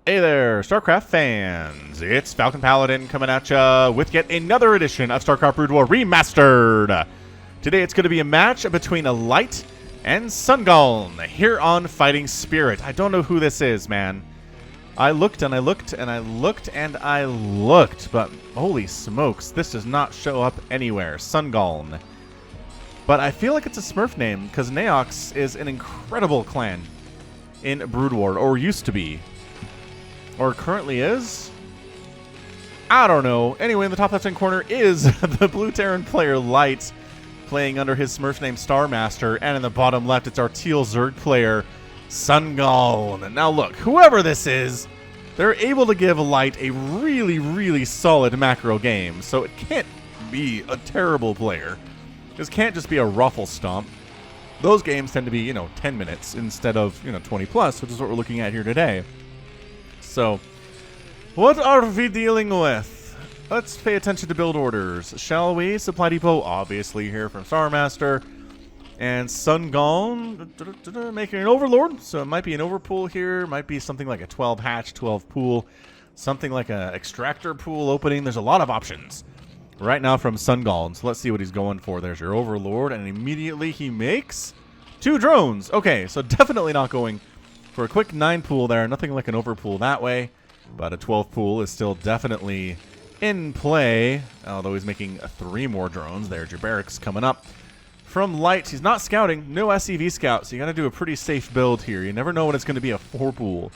Hey there, StarCraft fans! It's Falcon Paladin coming at ya with yet another edition of StarCraft Brood War Remastered! Today it's going to be a match between a Light and SonGaln here on Fighting Spirit. I don't know who this is, man. I looked and I looked and I looked and I looked, but holy smokes, this does not show up anywhere. SonGaln. But I feel like it's a Smurf name, because Neox is an incredible clan in Brood War, or used to be. Or currently is? I don't know. Anyway, in the top left-hand corner is the Blue Terran player Light, playing under his Smurf name Starmaster, and in the bottom left it's our Teal Zerg player SonGaln. Now look, whoever this is, they're able to give Light a really, really solid macro game, so it can't be a terrible player. This can't just be a ruffle stomp. Those games tend to be, 10 minutes instead of, 20 plus, which is what we're looking at here today. So, what are we dealing with? Let's pay attention to build orders, shall we? Supply Depot, obviously here from Starmaster. And SonGaln making an Overlord, so it might be an Overpool here, might be something like a 12 hatch, 12 pool, something like an Extractor pool opening. There's a lot of options right now from SonGaln, so let's see what he's going for. There's your Overlord, and immediately he makes 2 drones. Okay, so definitely not going for a quick 9 pool there, nothing like an overpool that way, but a 12 pool is still definitely in play, although he's making 3 more drones. There's your barracks coming up. From Light, he's not scouting, no SCV scout, so you got to do a pretty safe build here. You never know when it's going to be a 4 pool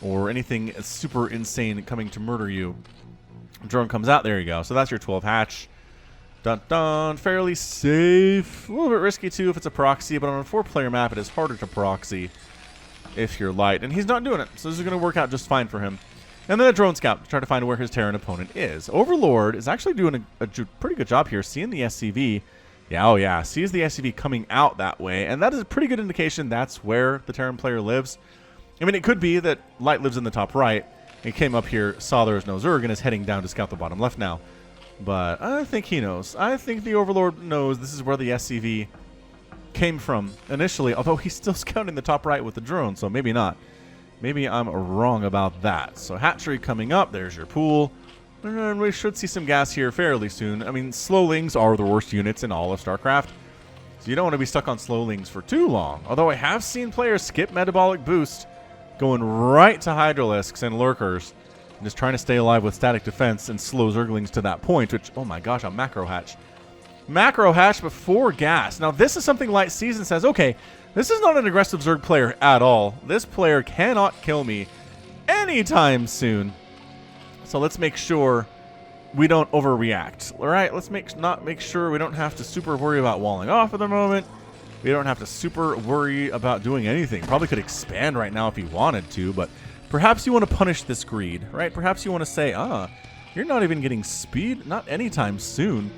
or anything super insane coming to murder you. Drone comes out, there you go. So that's your 12 hatch. Dun dun, fairly safe. A little bit risky too if it's a proxy, but on a 4-player map it is harder to proxy if you're Light, and he's not doing it, so this is going to work out just fine for him. And then a drone scout to try to find where his Terran opponent is. Overlord is actually doing a pretty good job here, seeing the SCV. Yeah, oh yeah, sees the SCV coming out that way, and that is a pretty good indication that's where the Terran player lives. I mean, it could be that Light lives in the top right. He came up here, saw there was no Zerg, and is heading down to scout the bottom left now. But I think he knows. I think the Overlord knows this is where the SCV came from initially, although he's still scouting the top right with the drone, so maybe not. Maybe I'm wrong about that. So hatchery coming up, there's your pool, and we should see some gas here fairly soon. I mean, slowlings are the worst units in all of StarCraft, so you don't want to be stuck on slowlings for too long. Although I have seen players skip metabolic boost, going right to Hydralisks and Lurkers, and just trying to stay alive with static defense and slow Zerglings to that point, which, oh my gosh, a macro hatch. Macro hatch before gas. Now this is something Light sees and says, okay, this is not an aggressive Zerg player at all. This player cannot kill me anytime soon. So let's make sure we don't overreact. All right, let's make sure we don't have to super worry about walling off at the moment. We don't have to super worry about doing anything. Probably could expand right now if he wanted to, but perhaps you want to punish this greed, right? Perhaps you want to say, you're not even getting speed, not anytime soon.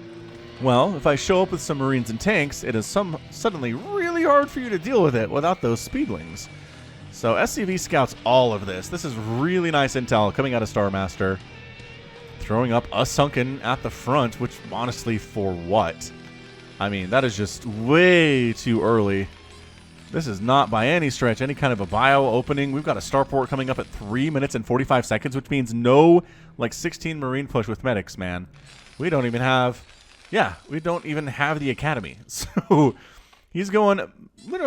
Well, if I show up with some Marines and tanks, it is suddenly really hard for you to deal with it without those speedlings. So SCV scouts all of this. This is really nice intel coming out of Starmaster. Throwing up a Sunken at the front, which honestly, for what? I mean, that is just way too early. This is not by any stretch any kind of a bio opening. We've got a starport coming up at 3 minutes and 45 seconds, which means no, 16 Marine push with medics, man. We don't even have... Yeah, we don't even have the academy. So he's going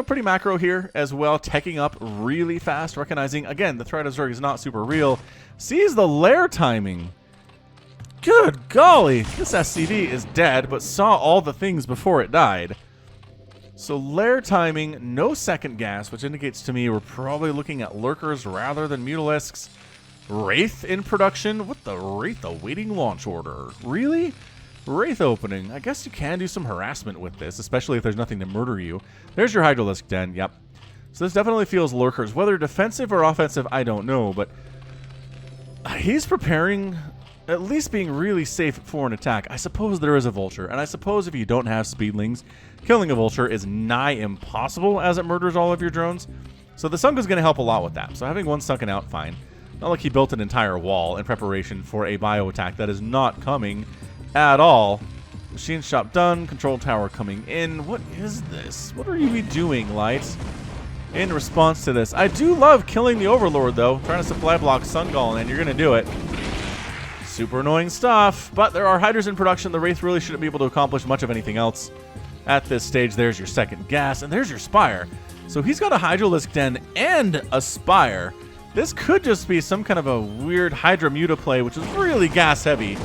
pretty macro here as well, teching up really fast, recognizing, again, the threat of Zerg is not super real. Sees the lair timing. Good golly, this SCV is dead, but saw all the things before it died. So lair timing, no second gas, which indicates to me we're probably looking at Lurkers rather than Mutalisks. Wraith in production? What the Wraith awaiting launch order? Really? Wraith opening. I guess you can do some harassment with this, especially if there's nothing to murder you. There's your Hydralisk Den, yep. So this definitely feels Lurkers. Whether defensive or offensive, I don't know, but he's preparing, at least being really safe for an attack. I suppose there is a Vulture, and I suppose if you don't have Speedlings, killing a Vulture is nigh impossible as it murders all of your drones. So the Sunken's going to help a lot with that. So having one Sunken out, fine. Not like he built an entire wall in preparation for a bio attack that is not coming at all. Machine shop done. Control tower coming in. What is this? What are you doing, Light? in response to this. I do love killing the Overlord, though. Trying to supply block SonGaln, and you're going to do it. Super annoying stuff, but there are Hydras in production. The Wraith really shouldn't be able to accomplish much of anything else at this stage. There's your second gas, and there's your Spire. So he's got a Hydralisk Den and a Spire. This could just be some kind of a weird Hydra Muta play, which is really gas heavy,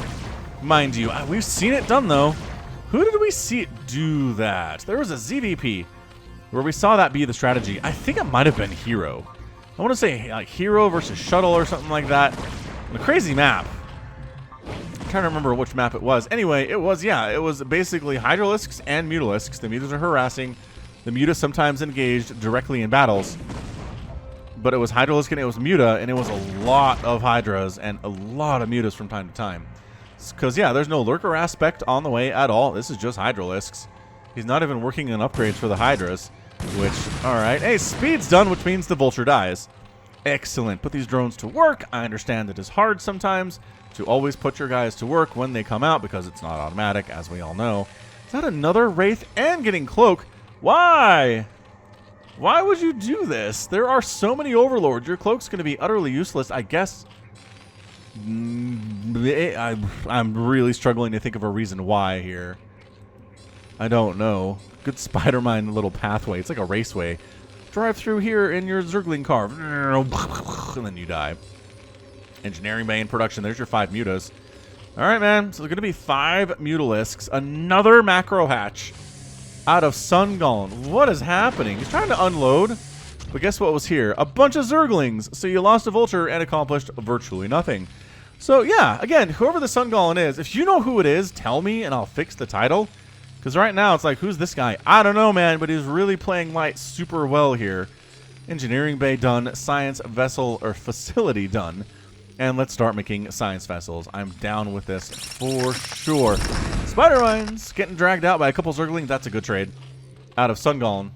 mind you. We've seen it done, though. Who did we see it do that? There was a ZVP where we saw that be the strategy. I think it might have been Hero. I want to say like Hero versus Shuttle or something like that. A crazy map. I'm trying to remember which map it was. Anyway, it was basically Hydralisks and Mutalisks. The Mutas are harassing. The Muta sometimes engaged directly in battles. But it was Hydralisk and it was Muta, and it was a lot of Hydras and a lot of Mutas from time to time. Because, yeah, there's no Lurker aspect on the way at all. This is just Hydralisks. He's not even working on upgrades for the Hydras. Which, alright. Hey, speed's done, which means the Vulture dies. Excellent. Put these drones to work. I understand it is hard sometimes to always put your guys to work when they come out because it's not automatic, as we all know. Is that another Wraith and getting Cloak? Why? Why would you do this? There are so many Overlords. Your Cloak's going to be utterly useless, I guess. I'm really struggling to think of a reason why here. I don't know. Good Spider-Man little pathway. It's like a raceway. Drive through here in your Zergling car. And then you die. Engineering Bay in production. There's your 5 Mutas. Alright, man. So there's going to be 5 Mutalisks. Another macro hatch out of SonGaln. What is happening? He's trying to unload. But guess what was here? A bunch of Zerglings. So you lost a Vulture and accomplished virtually nothing. So yeah, again, whoever the SonGaln is, if you know who it is, tell me and I'll fix the title. Because right now it's like, who's this guy? I don't know, man, but he's really playing light super well here. Engineering Bay done. Science Vessel or Facility done. And let's start making Science Vessels. I'm down with this for sure. Spider Mines getting dragged out by a couple Zerglings. That's a good trade. Out of SonGaln.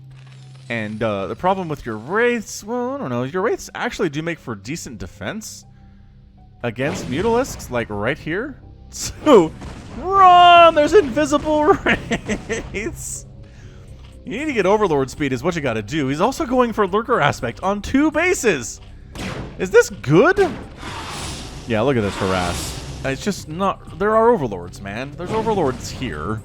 And the problem with your Wraiths, well, I don't know. Your Wraiths actually do make for decent defense against Mutalisks, like right here. So, run! There's invisible Wraiths! You need to get Overlord speed is what you gotta do. He's also going for Lurker aspect on 2 bases. Is this good? Yeah, look at this harass. It's just not... There are Overlords, man. There's Overlords here.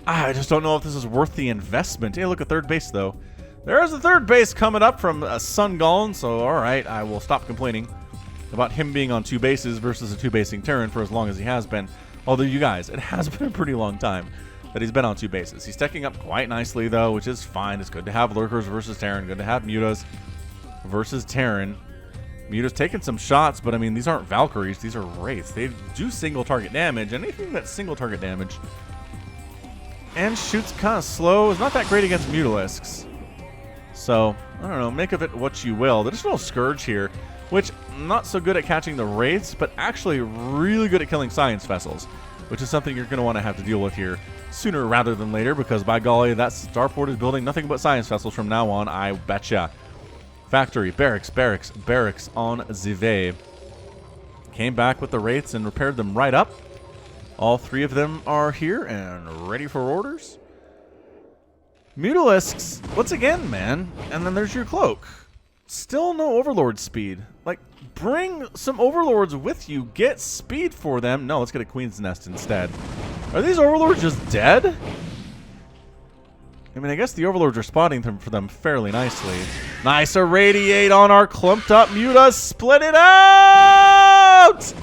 I just don't know if this is worth the investment. Hey, look at third base, though. There's a third base coming up from SonGaln, so alright, I will stop complaining about him being on 2 bases versus a 2-basing Terran for as long as he has been. Although, you guys, it has been a pretty long time that he's been on 2 bases. He's stacking up quite nicely, though, which is fine. It's good to have Lurkers versus Terran. Good to have Mutas versus Terran. Muta's taking some shots, but, I mean, these aren't Valkyries. These are Wraiths. They do single target damage. Anything that's single target damage and shoots kind of slow is not that great against Mutalisks. So, I don't know. Make of it what you will. The additional Scourge here, which not so good at catching the Wraiths, but actually really good at killing Science Vessels, which is something you're going to want to have to deal with here sooner rather than later, because by golly, that starport is building nothing but Science Vessels from now on, I betcha. Factory, barracks, barracks, barracks on Zive. Came back with the Wraiths and repaired them right up. All 3 of them are here and ready for orders. Mutalisks, once again, man. And then there's your Cloak. Still no Overlord speed. Like, bring some Overlords with you. Get speed for them. No, let's get a Queen's Nest instead. Are these Overlords just dead? I mean, I guess the Overlords are spotting them for them fairly nicely. Nice irradiate on our clumped up Muta. Split it out!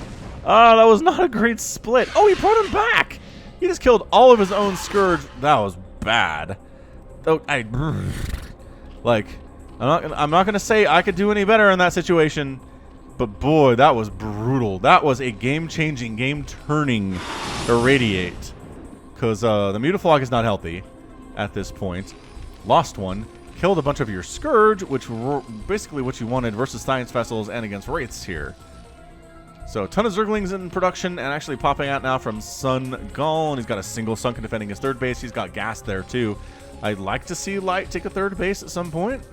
Oh, that was not a great split. Oh, he brought him back. He just killed all of his own Scourge. That was bad. Oh, I'm not gonna say I could do any better in that situation, but boy, that was brutal. That was a game-changing, game-turning irradiate. Because the Mutaflog is not healthy at this point. Lost one. Killed a bunch of your Scourge, which were basically what you wanted versus Science Vessels and against Wraiths here. So a ton of Zerglings in production and actually popping out now from SonGaln. He's got a single Sunken defending his third base. He's got gas there too. I'd like to see Light take a third base at some point.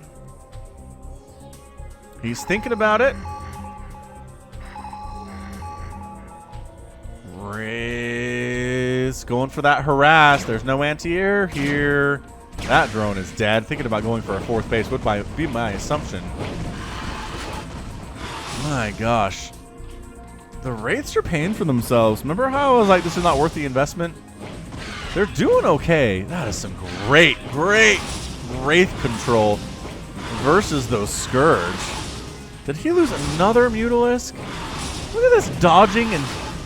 He's thinking about it. Riz going for that harass. There's no anti-air here. That drone is dead. Thinking about going for a fourth base would be my assumption. My gosh. The Wraiths are paying for themselves. Remember how I was like, this is not worth the investment? They're doing okay. That is some great Wraith control versus those Scourge. Did he lose another Mutalisk? Look at this dodging and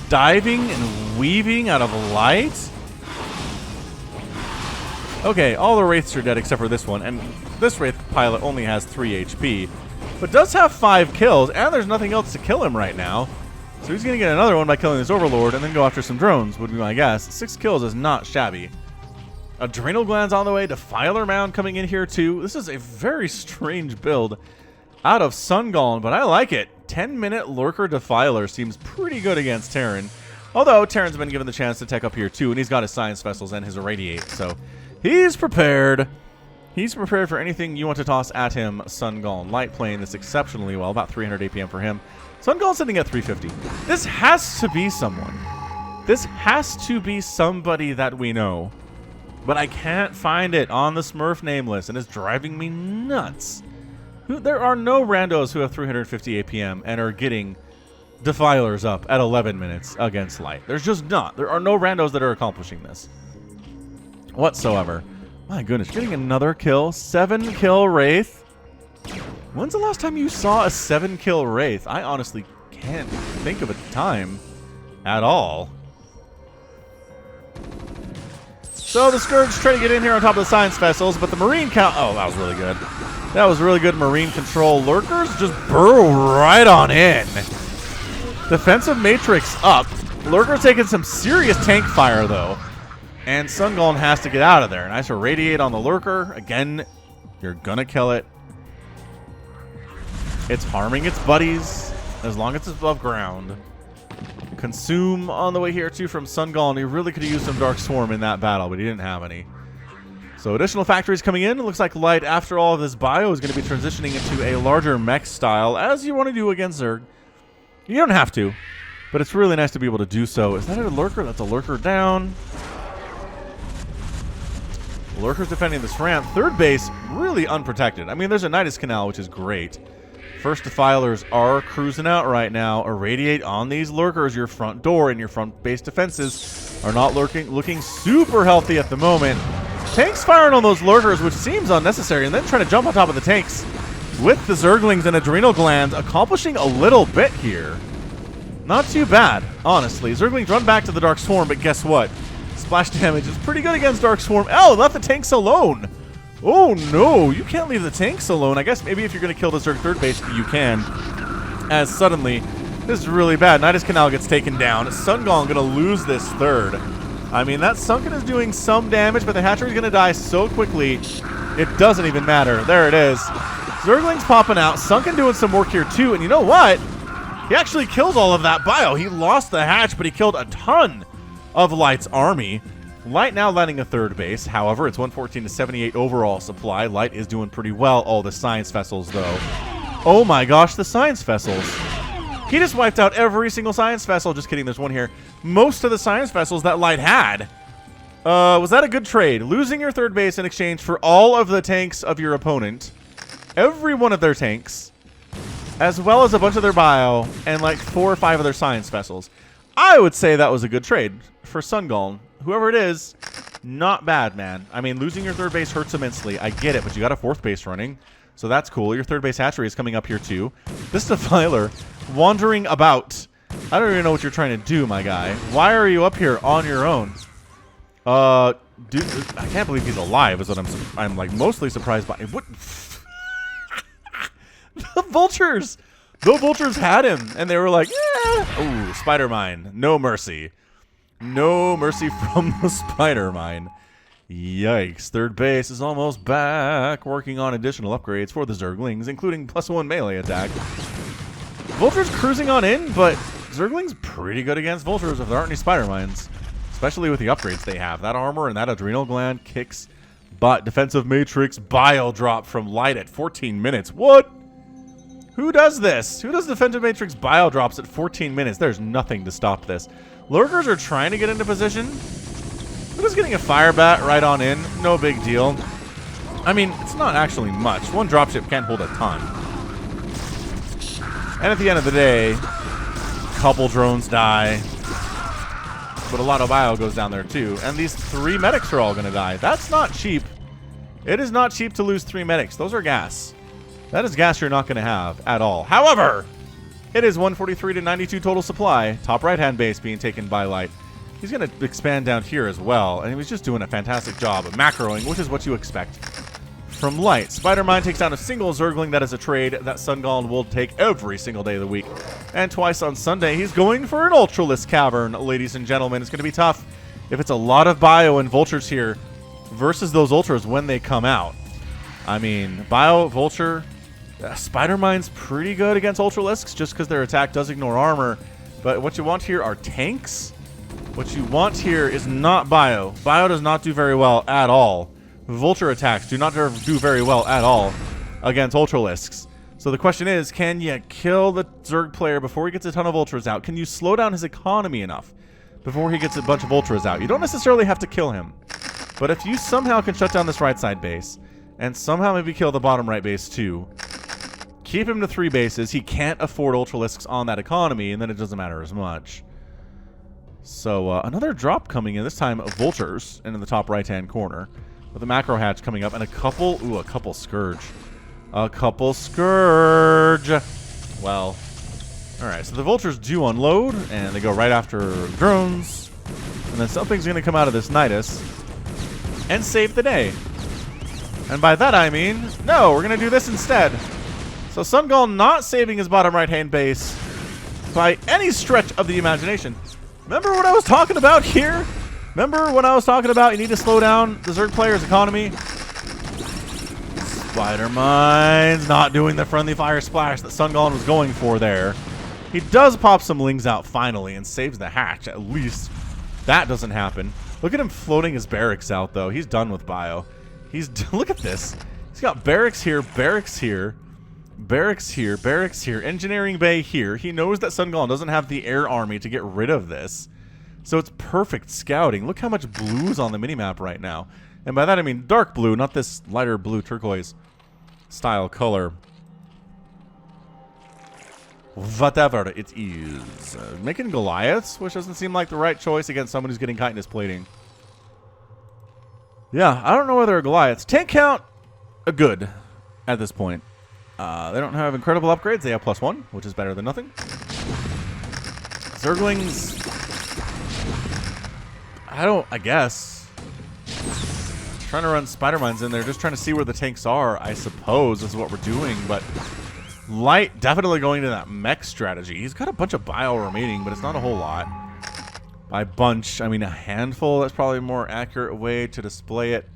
diving and weaving out of light. Okay, all the Wraiths are dead except for this one, and this Wraith pilot only has 3 HP, but does have 5 kills, and there's nothing else to kill him right now. So he's going to get another one by killing this Overlord and then go after some drones, would be my guess. 6 kills is not shabby. Adrenal Glands on the way, Defiler Mound coming in here too. This is a very strange build out of SonGaln, but I like it. 10-minute Lurker Defiler seems pretty good against Terran. Although Terran's been given the chance to tech up here too, and he's got his Science Vessels and his Irradiate, so he's prepared. He's prepared for anything you want to toss at him, SonGaln. Light playing this exceptionally well, about 300 APM for him. SonGaln sitting at 350. This has to be someone. This has to be somebody that we know. But I can't find it on the Smurf name list, and it's driving me nuts. There are no randos who have 350 APM and are getting Defilers up at 11 minutes against Light. There's just not. There are no randos that are accomplishing this whatsoever. My goodness, getting another kill. 7-kill Wraith. When's the last time you saw a 7-kill Wraith? I honestly can't think of a time at all. So the Scourge trying to get in here on top of the Science Vessels, but the Marine count... Oh, that was really good. That was really good Marine control. Lurkers just burrow right on in. Defensive Matrix up. Lurker taking some serious tank fire, though. And SonGaln has to get out of there. Nice Irradiate on the Lurker. Again, you're going to kill it. It's harming its buddies as long as it's above ground. Consume on the way here, too, from SonGaln. He really could have used some Dark Swarm in that battle, but he didn't have any. So additional factories coming in. It looks like Light, after all of this bio, is going to be transitioning into a larger mech style, as you want to do against Zerg. You don't have to, but it's really nice to be able to do so. Is that a Lurker? That's a Lurker down. Lurker's defending this ramp. Third base, really unprotected. I mean, there's a Nidus Canal, which is great. First Defilers are cruising out right now. Irradiate on these Lurkers. Your front door and your front base defenses are not looking super healthy at the moment. Tanks firing on those Lurkers, which seems unnecessary, and then trying to jump on top of the tanks with the Zerglings and Adrenal Glands, accomplishing a little bit here. Not too bad, honestly. Zerglings run back to the Dark Swarm, but guess what? Splash damage is pretty good against Dark Swarm. Oh, left the tanks alone. Oh, no. You can't leave the tanks alone. I guess maybe if you're going to kill the Zerg third base, you can. As suddenly, this is really bad. Nidus Canal gets taken down. SonGaln going to lose this third. I mean, that Sunken is doing some damage, but the hatchery is going to die so quickly, it doesn't even matter. There it is. Zerglings popping out. Sunken doing some work here, too. And you know what? He actually killed all of that bio. He lost the hatch, but he killed a ton of Light's army. Light now landing a third base. However, it's 114 to 78 overall supply. Light is doing pretty well. All the Science Vessels, though. Oh my gosh, the Science Vessels. He just wiped out every single Science Vessel. Just kidding, there's one here. Most of the Science Vessels that Light had. Was that a good trade? Losing your third base in exchange for all of the tanks of your opponent. Every one of their tanks. As well as a bunch of their bio. And like 4 or 5 of their Science Vessels. I would say that was a good trade for SonGaln. Whoever it is, not bad, man. I mean, losing your third base hurts immensely. I get it, but you got a fourth base running. So that's cool. Your third base hatchery is coming up here, too. This Defiler wandering about. I don't even know what you're trying to do, my guy. Why are you up here on your own? Dude, I can't believe he's alive is what I'm like mostly surprised by. What? The Vultures! The Vultures had him, and they were like, yeah. Ooh, Spider Mine. No mercy. No mercy from the Spider Mine. Yikes. Third base is almost back, working on additional upgrades for the Zerglings, including +1 melee attack. Vultures cruising on in, but Zerglings pretty good against Vultures if there aren't any Spider Mines. Especially with the upgrades they have. That armor and that Adrenal Gland kicks butt. Defensive Matrix Bile Drop from Light at 14 minutes. What? Who does this? Who does Defensive Matrix Bile Drops at 14 minutes? There's nothing to stop this. Lurkers are trying to get into position. We're just getting a Fire Bat right on in. No big deal. I mean, it's not actually much. One dropship can't hold a ton. And at the end of the day, a couple drones die. But a lot of bio goes down there too. And these 3 medics are all going to die. That's not cheap. It is not cheap to lose 3 medics. Those are gas. That is gas you're not going to have at all. However, it is 143 to 92 total supply. Top right-hand base being taken by Light. He's going to expand down here as well. And he was just doing a fantastic job of macroing, which is what you expect from Light. Spider-Mine takes down a single Zergling. That is a trade that SonGaln will take every single day of the week. And twice on Sunday, he's going for an Ultralisk Cavern, ladies and gentlemen. It's going to be tough if it's a lot of bio and vultures here versus those ultras when they come out. I mean, bio, vulture, Spider-Mine's pretty good against Ultralisks just because their attack does ignore armor. But what you want here are tanks. What you want here is not bio. Bio does not do very well at all. Vulture attacks do not do very well at all against Ultralisks. So the question is, can you kill the Zerg player before he gets a ton of Ultras out? Can you slow down his economy enough before he gets a bunch of Ultras out? You don't necessarily have to kill him. But if you somehow can shut down this right side base and somehow maybe kill the bottom right base too, keep him to 3 bases, he can't afford Ultralisks on that economy, and then it doesn't matter as much. So another drop coming in, this time Vultures in the top right-hand corner. With a macro hatch coming up and a couple Scourge. A couple Scourge. Well, alright, so the Vultures do unload, and they go right after drones. And then something's going to come out of this Nidus and save the day. And by that I mean, no, we're going to do this instead. So SonGaln not saving his bottom right-hand base by any stretch of the imagination. Remember what I was talking about here? Remember when I was talking about you need to slow down the Zerg player's economy? Spider-Mine's not doing the friendly fire splash that SonGaln was going for there. He does pop some Lings out finally and saves the hatch. At least that doesn't happen. Look at him floating his barracks out, though. He's done with bio. Look at this. He's got barracks here, barracks here, barracks here, barracks here, engineering bay here. He knows that SonGaln doesn't have the air army to get rid of this. So it's perfect scouting. Look how much blue is on the minimap right now. And by that I mean dark blue, not this lighter blue turquoise style color. Whatever it is. Making Goliaths, which doesn't seem like the right choice against someone who's getting chitinous plating. Yeah, I don't know whether Goliaths. Tank count, a good at this point. They don't have incredible upgrades. They have +1, which is better than nothing. Zerglings, I guess. Trying to run Spider-Mines in there, just trying to see where the tanks are, I suppose, is what we're doing. But Light definitely going to that mech strategy. He's got a bunch of bio remaining, but it's not a whole lot. By bunch, I mean a handful. That's probably a more accurate way to display it.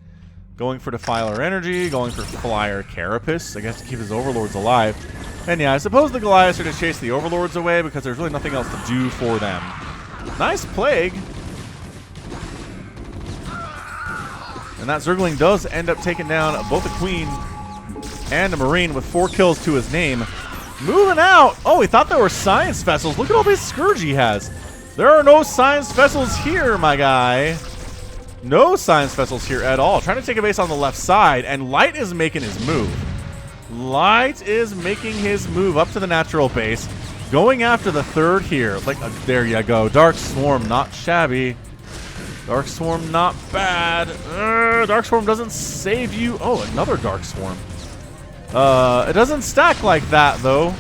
Going for Defiler Energy, going for Flyer Carapace, I guess to keep his Overlords alive. And yeah, I suppose the Goliaths are to chase the Overlords away because there's really nothing else to do for them. Nice Plague. And that Zergling does end up taking down both a Queen and a Marine with 4 kills to his name. Moving out. Oh, he thought there were Science Vessels. Look at all these Scourge he has. There are no Science Vessels here, my guy. No Science Vessels here at all. Trying to take a base on the left side, and Light is making his move. Light is making his move up to the natural base. Going after the third here. Like, there you go. Dark Swarm, not shabby. Dark Swarm, not bad. Dark Swarm doesn't save you. Oh, another Dark Swarm. It doesn't stack like that, though.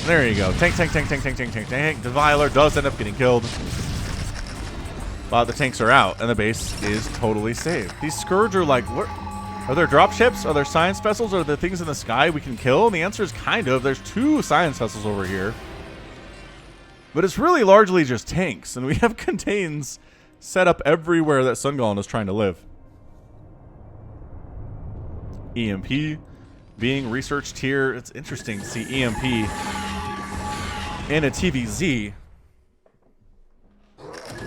There you go. Tank, tank, tank, tank, tank, tank, tank, tank. Defiler does end up getting killed. But the tanks are out, and the base is totally saved. These Scourge are like, what? Are there dropships? Are there Science Vessels? Are there things in the sky we can kill? And the answer is kind of. There's 2 Science Vessels over here. But it's really largely just tanks, and we have contains set up everywhere that SonGaln is trying to live. EMP being researched here. It's interesting to see EMP in a TVZ.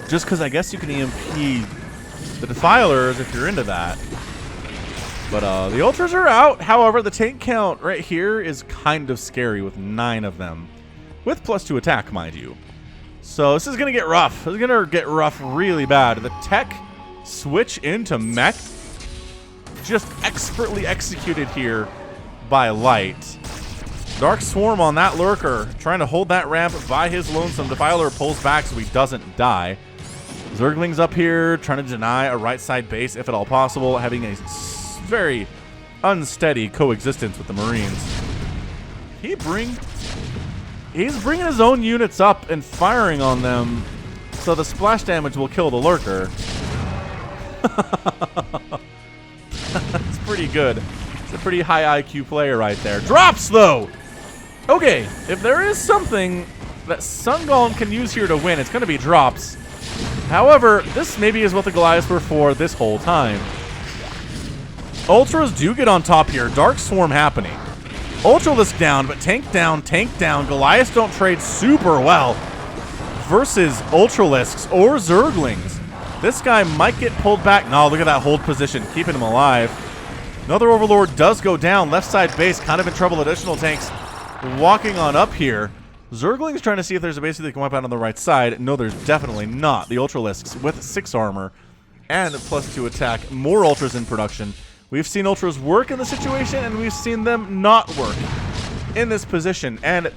Just because I guess you can EMP the Defilers if you're into that. But the Ultras are out. However, the tank count right here is kind of scary with 9 of them. With +2 attack, mind you. So this is going to get rough. This is going to get rough really bad. The tech switch into mech just expertly executed here by Light. Dark Swarm on that Lurker, trying to hold that ramp by his lonesome. Defiler pulls back so he doesn't die. Zergling's up here, trying to deny a right side base if at all possible, having a very unsteady coexistence with the Marines. He's bringing his own units up and firing on them, so the splash damage will kill the Lurker. That's pretty good. It's a pretty high IQ player right there. Drops, though! Okay, if there is something that SonGaln can use here to win, it's going to be drops. However, this maybe is what the Goliaths were for this whole time. Ultras do get on top here. Dark Swarm happening. Ultralisk down, but tank down, tank down. Goliaths don't trade super well versus Ultralisks or Zerglings. This guy might get pulled back. No, look at that hold position, keeping him alive. Another Overlord does go down. Left side base, kind of in trouble. Additional tanks walking on up here. Zergling's trying to see if there's a base they can wipe out on the right side. No, there's definitely not. The Ultralisks with 6 armor and +2 attack. More Ultras in production. We've seen Ultras work in the situation, and we've seen them not work in this position. And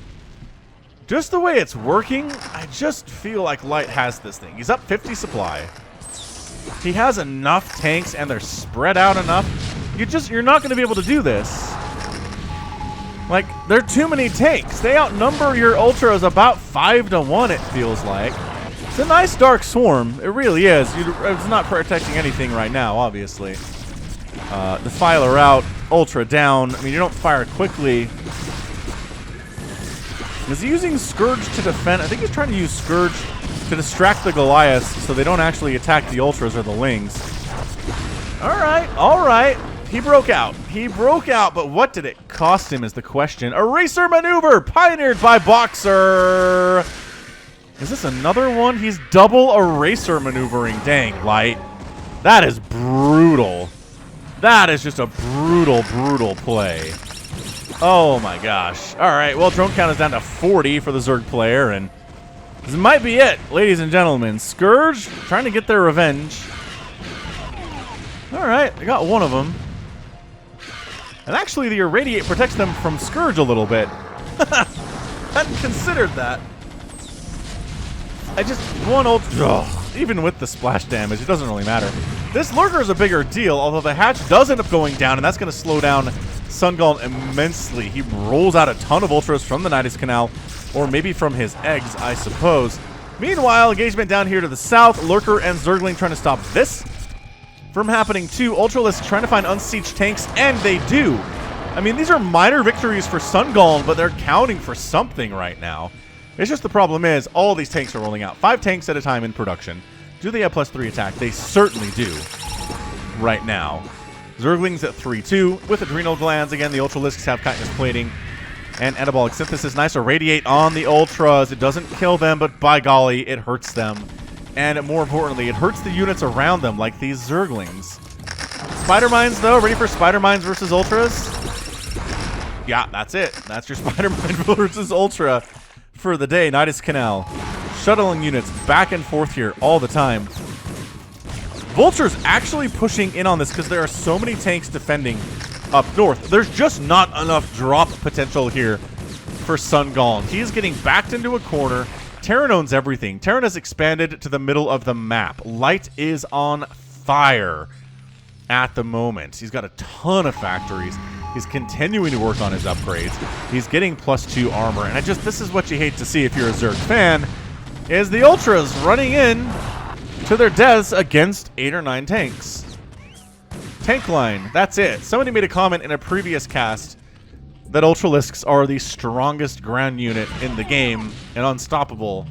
just the way it's working, I just feel like Light has this thing. He's up 50 supply. He has enough tanks, and they're spread out enough. You're not going to be able to do this. Like, there are too many tanks. They outnumber your Ultras about 5 to 1, it feels like. It's a nice Dark Swarm. It really is. It's not protecting anything right now, obviously. Defiler out, Ultra down. I mean, you don't fire quickly. Is he using Scourge to defend? I think he's trying to use Scourge to distract the Goliaths so they don't actually attack the Ultras or the Lings. All right. He broke out. But what did it cost him is the question. Eraser maneuver pioneered by Boxer. Is this another one? He's double eraser maneuvering. Dang, Light. That is brutal. That is just a brutal, brutal play. Oh my gosh. All right, well, drone count is down to 40 for the Zerg player, and this might be it, ladies and gentlemen. Scourge trying to get their revenge. All right, they got one of them. And actually, the Irradiate protects them from Scourge a little bit. Hadn't considered that. Even with the splash damage, it doesn't really matter. This Lurker is a bigger deal, although the hatch does end up going down, and that's going to slow down SonGaln immensely. He rolls out a ton of Ultras from the Nidus Canal, or maybe from his eggs, I suppose. Meanwhile, engagement down here to the south. Lurker and Zergling trying to stop this from happening too. Ultralisk trying to find unsieged tanks, and they do. I mean, these are minor victories for SonGaln, but they're counting for something right now. It's just the problem is all these tanks are rolling out. 5 tanks at a time in production. Do they have +3 attack? They certainly do right now. Zerglings at 3-2 with adrenal glands. Again, the Ultralisks have chitinous plating and anabolic synthesis. Nice irradiate on the Ultras. It doesn't kill them, but by golly, it hurts them. And more importantly, it hurts the units around them, like these Zerglings. Spider Mines, though. Ready for Spider Mines versus Ultras? Yeah, that's it. That's your Spider Mine versus Ultra for the day. Nidus Canal. Shuttling units back and forth here all the time. Vulture's actually pushing in on this because there are so many tanks defending up north. There's just not enough drop potential here for SonGaln. He is getting backed into a corner. Terran owns everything. Terran has expanded to the middle of the map. Light is on fire at the moment. He's got a ton of factories. He's continuing to work on his upgrades. He's getting +2 armor. And this is what you hate to see if you're a Zerg fan, is the Ultras running in to their deaths against 8 or 9 tanks. Tank line, that's it. Somebody made a comment in a previous cast that Ultralisks are the strongest ground unit in the game and unstoppable.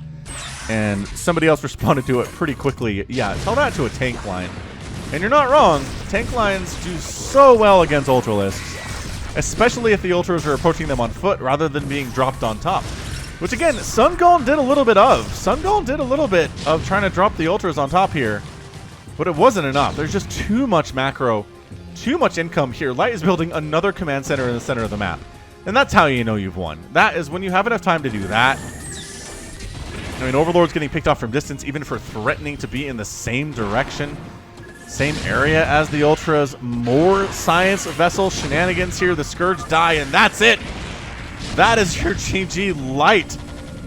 And somebody else responded to it pretty quickly. Yeah, tell that to a tank line. And you're not wrong. Tank lines do so well against Ultralisks, especially if the Ultras are approaching them on foot rather than being dropped on top. Which again, SonGaln did a little bit of. SonGaln did a little bit of trying to drop the Ultras on top here, but it wasn't enough. There's just too much macro, too much income here. Light is building another command center in the center of the map, and that's how you know you've won. That is when you have enough time to do that. I mean, Overlord's getting picked off from distance even for threatening to be in the same direction. Same area as the Ultras. More Science Vessel shenanigans here. The Scourge die, and that's it. That is your GG. Light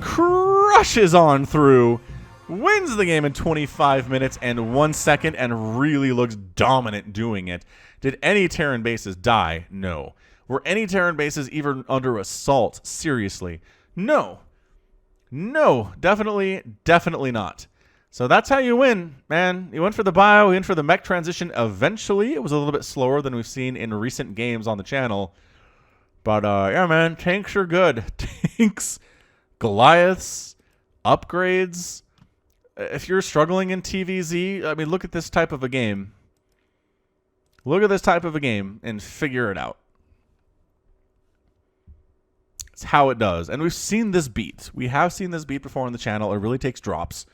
crushes on through, wins the game in 25 minutes and 1 second, and really looks dominant doing it. Did any Terran bases die? No. Were any Terran bases even under assault? Seriously? No. No. Definitely not. So that's how you win, man. You went for the bio, you went for the mech transition eventually. It was a little bit slower than we've seen in recent games on the channel. But, yeah, man, tanks are good. Tanks, Goliaths, upgrades. If you're struggling in TVZ, I mean, look at this type of a game. Look at this type of a game and figure it out. It's how it does. And we've seen this beat. We have seen this beat before on the channel. It really takes drops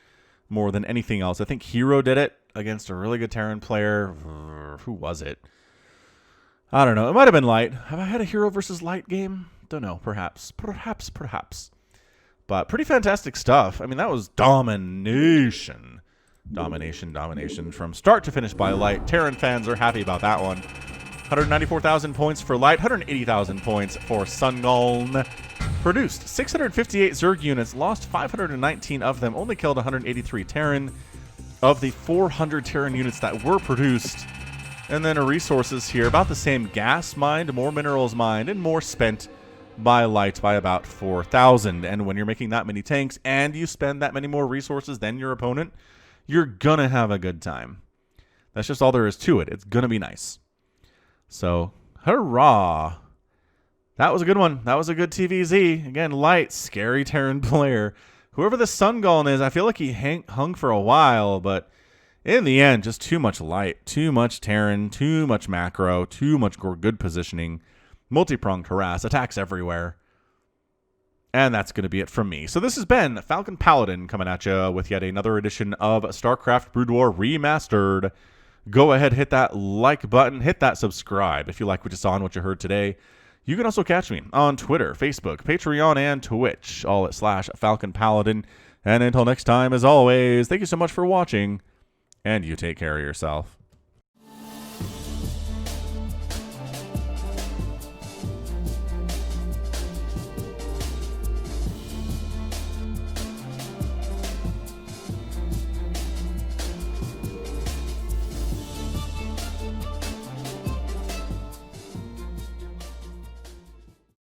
more than anything else. I think Hero did it against a really good Terran player. Who was it? I don't know. It might have been Light. Have I had a Hero versus Light game? Don't know. Perhaps. But pretty fantastic stuff. I mean, that was domination. Domination from start to finish by Light. Terran fans are happy about that one. 194,000 points for Light. 180,000 points for SonGaln. Produced 658 Zerg units, lost 519 of them, only killed 183 Terran of the 400 Terran units that were produced. And then resources here, about the same gas mined, more minerals mined, and more spent by Light by about 4,000. And when you're making that many tanks and you spend that many more resources than your opponent, you're gonna have a good time. That's just all there is to it. It's gonna be nice. So, hurrah! That was a good one. That was a good TVZ. Again, Light, scary Terran player. Whoever the SonGaln is, I feel like he hung for a while, but in the end, just too much Light, too much Terran, too much macro, too much good positioning, multi-pronged harass, attacks everywhere. And that's going to be it from me. So this has been Falcon Paladin coming at you with yet another edition of StarCraft Brood War Remastered. Go ahead, hit that like button, hit that subscribe if you like what you saw and what you heard today. You can also catch me on Twitter, Facebook, Patreon, and Twitch, all at /Falcon Paladin. And until next time, as always, thank you so much for watching, and you take care of yourself.